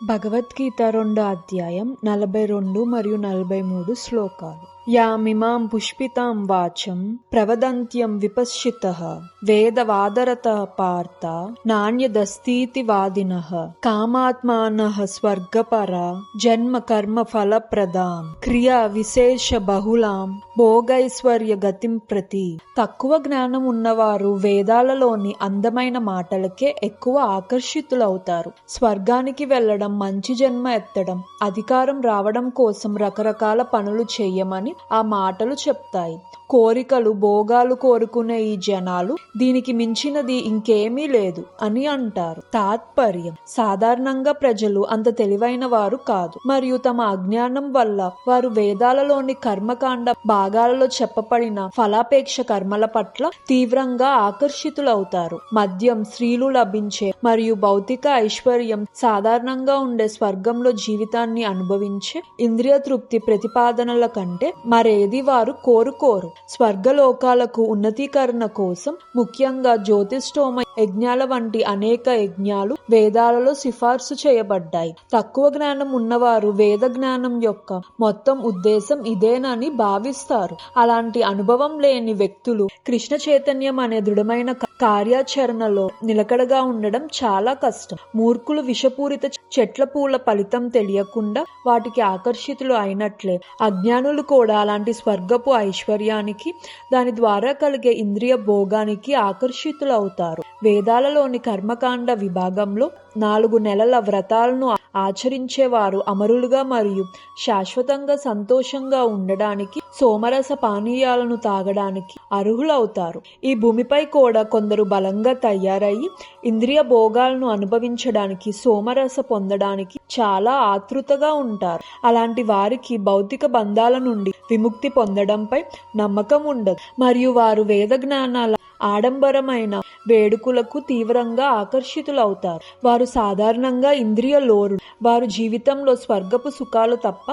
భగవద్గీత 2వ అధ్యాయం 42 మరియు 43 శ్లోకాలు. యామిమాం పుష్పితాం వాచం ప్రవదంత్యం విపశ్చితః వేదవాదరతః పార్థ నాణ్యదస్తీతి వాదినః కామాత్మానః స్వర్గపరా జన్మ కర్మ ఫలప్రదాం క్రియా విశేష బహుళాం భోగైశ్వర్య గతిం ప్రతి. తక్కువ జ్ఞానం ఉన్నవారు వేదాలలోని అందమైన మాటలకే ఎక్కువ ఆకర్షితులవుతారు. స్వర్గానికి వెళ్లడం, మంచి జన్మ ఎత్తడం, అధికారం రావడం కోసం రకరకాల పనులు చేయమని ఆ మాటలు చెప్తాయి. కోరికలు, భోగాలు కోరుకునే ఈ జనాలు దీనికి మించినది ఇంకేమీ లేదు అని అంటారు. తాత్పర్యం: సాధారణంగా ప్రజలు అంత తెలివైన వారు కాదు, మరియు తమ అజ్ఞానం వల్ల వారు వేదాలలోని కర్మకాండ భాగాలలో చెప్పబడిన ఫలాపేక్ష కర్మల పట్ల తీవ్రంగా ఆకర్షితులవుతారు. మద్యం, స్త్రీలు లభించే మరియు భౌతిక ఐశ్వర్యం సాధారణంగా ఉండే స్వర్గంలో జీవితాన్ని అనుభవించే ఇంద్రియ తృప్తి ప్రతిపాదనల కంటే మరేది వారు కోరుకోరు. స్వర్గలోకాలకు ఉన్నతీకరణ కోసం ముఖ్యంగా జ్యోతిష్ఠోమ యజ్ఞాల వంటి అనేక యజ్ఞాలు వేదాలలో సిఫార్సు చేయబడ్డాయి. తక్కువ జ్ఞానం ఉన్నవారు వేద జ్ఞానం యొక్క మొత్తం ఉద్దేశం ఇదేనని భావిస్తారు. అలాంటి అనుభవం లేని వ్యక్తులు కృష్ణ చైతన్యం అనే దృఢమైన కార్యాచరణలో నిలకడగా ఉండడం చాలా కష్టం. మూర్ఖులు విషపూరిత చెట్ల పూల ఫలితం తెలియకుండా వాటికి ఆకర్షితులు అయినట్లే అజ్ఞానులు కూడా అలాంటి స్వర్గపు ఐశ్వర్యానికి, దాని ద్వారా కలిగే ఇంద్రియ భోగానికి ఆకర్షితులవుతారు. వేదాలలోని కర్మకాండ విభాగంలో 4 నెలల వ్రతాలను ఆచరించేవారు అమరులుగా మరియు శాశ్వతంగా సంతోషంగా ఉండడానికి, సోమరస పానీయాలను తాగడానికి అర్హులవుతారు. ఈ భూమిపై కూడా కొందరు బలంగా తయారయ్యి ఇంద్రియ భోగాలను అనుభవించడానికి, సోమరస పొందడానికి చాలా ఆతృతగా ఉంటారు. అలాంటి వారికి భౌతిక బంధాల నుండి విముక్తి పొందడంపై నమ్మకం ఉండదు, మరియు వారు వేద జ్ఞానాల ఆడంబరమైన వేడుకలకు తీవ్రంగా ఆకర్షితులవుతారు. వారు సాధారణంగా ఇంద్రియ లోరుడు. వారు జీవితంలో స్వర్గపు సుఖాలు తప్ప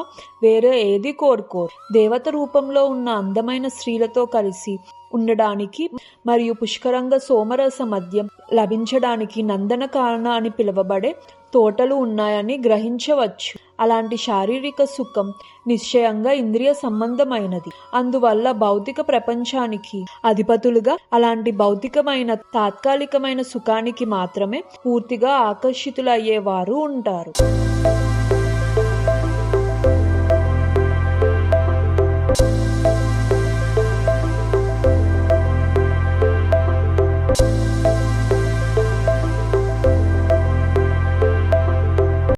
వేరే ఏది కోరుకోరు. దేవత రూపంలో ఉన్న అందమైన స్త్రీలతో కలిసి ఉండడానికి మరియు పుష్కరంగా సోమరస మద్యం లభించడానికి నందనకానన అని పిలువబడే తోటలు ఉన్నాయని గ్రహించవచ్చు. అలాంటి శారీరక సుఖం నిశ్చయంగా ఇంద్రియ సంబంధమైనది. అందువల్ల భౌతిక ప్రపంచానికి అధిపతులుగా అలాంటి భౌతికమైన తాత్కాలికమైన సుఖానికి మాత్రమే పూర్తిగా ఆకర్షితులయ్యేవారు ఉంటారు.